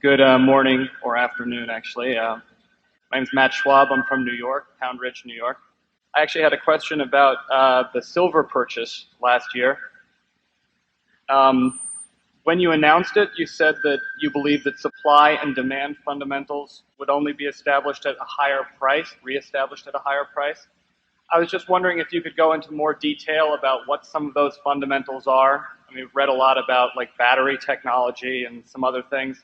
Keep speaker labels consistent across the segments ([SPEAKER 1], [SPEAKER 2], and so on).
[SPEAKER 1] Good morning or afternoon, actually. My name is Matt Schwab. I'm from New York, Pound Ridge, New York. I actually had a question about the silver purchase last year. When you announced it, you said that you believed that supply and demand fundamentals would only be established at a higher price, reestablished at a higher price. I was just wondering if you could go into more detail about what some of those fundamentals are. I mean, we've read a lot about like battery technology and some other things.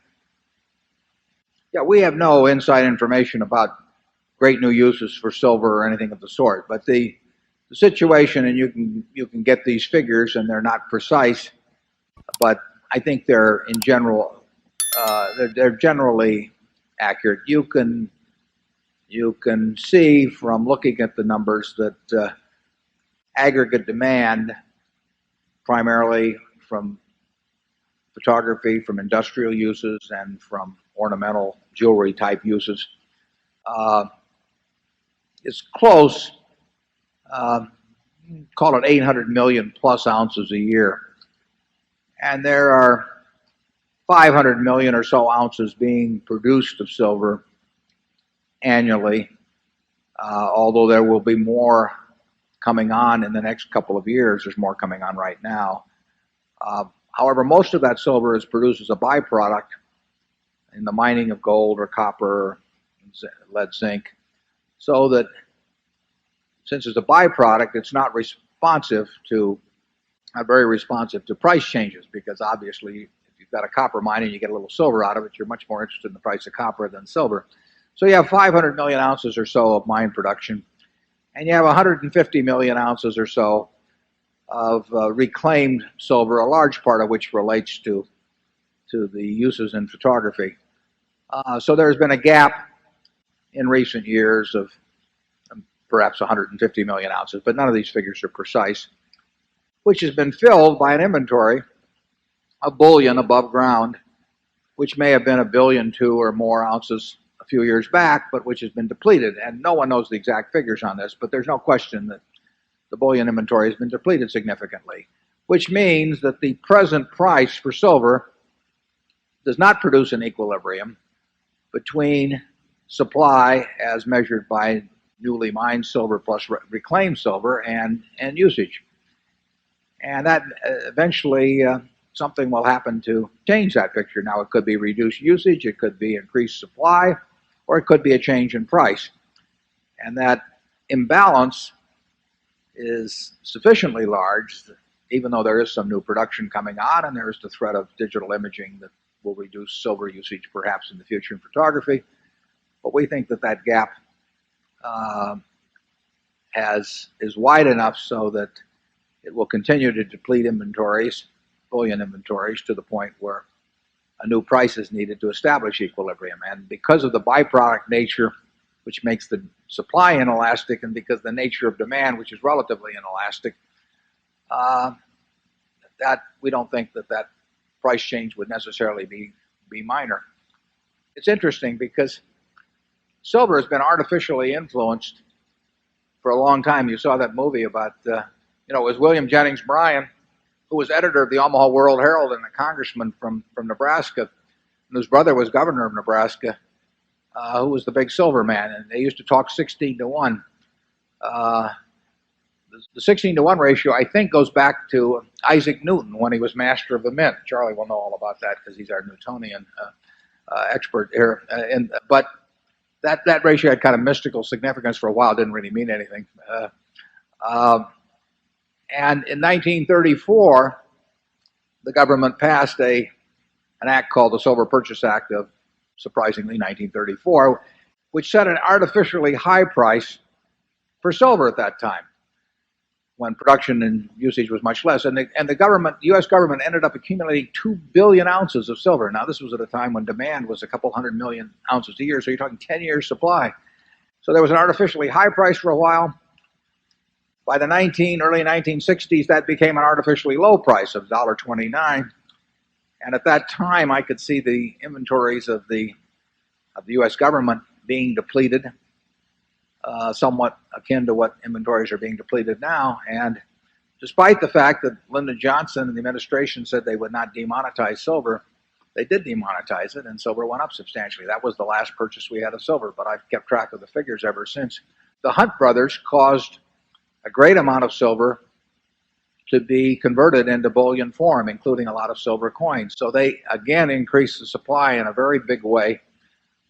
[SPEAKER 2] Yeah, we have no inside information about great new uses for silver or anything of the sort. But the situation, and you can get these figures, and they're not precise, but I think they're in general they're generally accurate. You can see from looking at the numbers that aggregate demand, primarily from photography, from industrial uses, and from ornamental jewelry type uses, is close, call it 800 million plus ounces a year. And there are 500 million or so ounces being produced of silver annually, although there will be more coming on in the next couple of years. There's more coming on right now. However, most of that silver is produced as a byproduct in the mining of gold or copper, lead, zinc, so that since it's a byproduct, it's not very responsive to price changes, because obviously if you've got a copper mine and you get a little silver out of it, you're much more interested in the price of copper than silver. So you have 500 million ounces or so of mine production, and you have 150 million ounces or so of reclaimed silver, a large part of which relates to the uses in photography. So there's been a gap in recent years of perhaps 150 million ounces, but none of these figures are precise, which has been filled by an inventory of bullion above ground, which may have been 1.2 billion or more ounces a few years back, but which has been depleted. And no one knows the exact figures on this, but there's no question that the bullion inventory has been depleted significantly, which means that the present price for silver does not produce an equilibrium between supply as measured by newly mined silver plus reclaimed silver and usage. And that eventually something will happen to change that picture. Now, it could be reduced usage, it could be increased supply, or it could be a change in price. And that imbalance is sufficiently large, even though there is some new production coming on, and there is the threat of digital imaging that will reduce silver usage perhaps in the future in photography. But we think that that gap is wide enough so that it will continue to deplete inventories, bullion inventories, to the point where a new price is needed to establish equilibrium. And because of the byproduct nature, which makes the supply inelastic, and because the nature of demand, which is relatively inelastic, that we don't think that price change would necessarily be minor. It's interesting because silver has been artificially influenced for a long time. You saw that movie about, it was William Jennings Bryan, who was editor of the Omaha World Herald and a congressman from Nebraska, and whose brother was governor of Nebraska, who was the big silver man, and they used to talk 16 to 1. The 16 to 1 ratio, I think, goes back to Isaac Newton when he was master of the mint. Charlie will know all about that because he's our Newtonian expert here. But that ratio had kind of mystical significance for a while. It didn't really mean anything. And in 1934, the government passed an act called the Silver Purchase Act of, surprisingly, 1934, which set an artificially high price for silver at that time, when production and usage was much less. And the government, the U.S. government, ended up accumulating 2 billion ounces of silver. Now, this was at a time when demand was a couple 100 million ounces a year, so you're talking 10 years supply. So there was an artificially high price for a while. By the early 1960s, that became an artificially low price of $1.29. And at that time, I could see the inventories of the U.S. government being depleted, somewhat akin to what inventories are being depleted now. And despite the fact that Lyndon Johnson and the administration said they would not demonetize silver, they did demonetize it, and silver went up substantially. That was the last purchase we had of silver, but I've kept track of the figures ever since. The Hunt brothers caused a great amount of silver to be converted into bullion form, including a lot of silver coins. So they, again, increased the supply in a very big way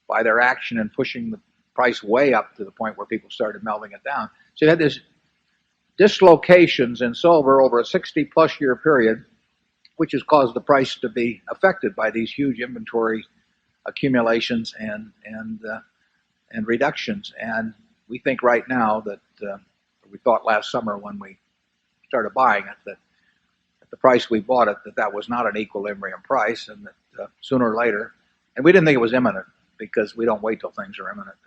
[SPEAKER 2] by their action and pushing the price way up to the point where people started melting it down. So you had these dislocations in silver over a 60-plus year period, which has caused the price to be affected by these huge inventory accumulations and reductions. And we think right now that we thought last summer when we started buying it that at the price we bought it that was not an equilibrium price, and that sooner or later, and we didn't think it was imminent because we don't wait till things are imminent.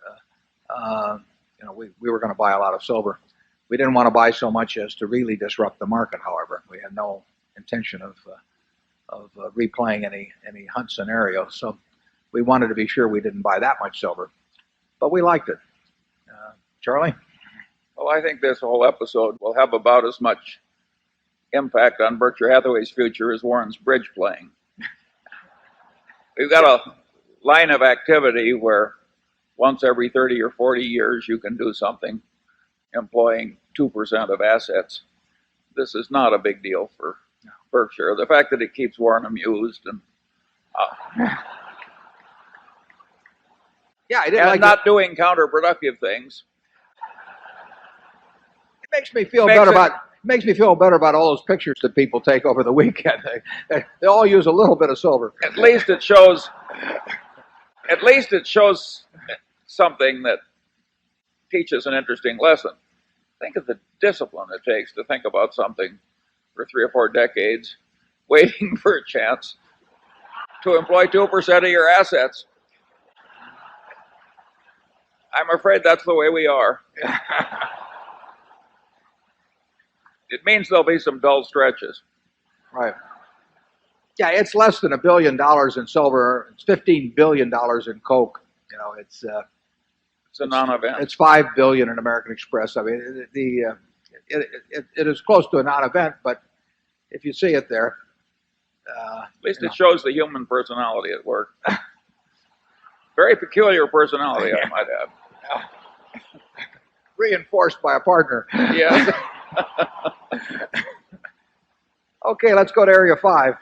[SPEAKER 2] We were going to buy a lot of silver. We didn't want to buy so much as to really disrupt the market. However, we had no intention of replaying any Hunt scenario, so we wanted to be sure we didn't buy that much silver, but we liked it. Charlie?
[SPEAKER 3] Well, I think this whole episode will have about as much impact on Berkshire Hathaway's future as Warren's bridge playing. We've got a line of activity where once every 30 or 40 years you can do something employing 2% of assets. This is not a big deal for Berkshire. The fact that it keeps Warren amused and not doing counterproductive things.
[SPEAKER 2] It makes me feel better about all those pictures that people take over the weekend. They all use a little bit of silver.
[SPEAKER 3] At least it shows something that teaches an interesting lesson. Think of the discipline it takes to think about something for 3 or 4 decades, waiting for a chance to employ 2% of your assets. I'm afraid that's the way we are. It means there'll be some dull stretches.
[SPEAKER 2] Right. Yeah, it's less than $1 billion in silver. It's $15 billion in coke. It's
[SPEAKER 3] a non-event.
[SPEAKER 2] It's $5 billion in American Express. I mean, it is close to a non-event, but if you see it there,
[SPEAKER 3] at least it shows the human personality at work. Very peculiar personality, I might add.
[SPEAKER 2] Reinforced by a partner.
[SPEAKER 3] Yeah.
[SPEAKER 2] Okay, let's go to Area 5.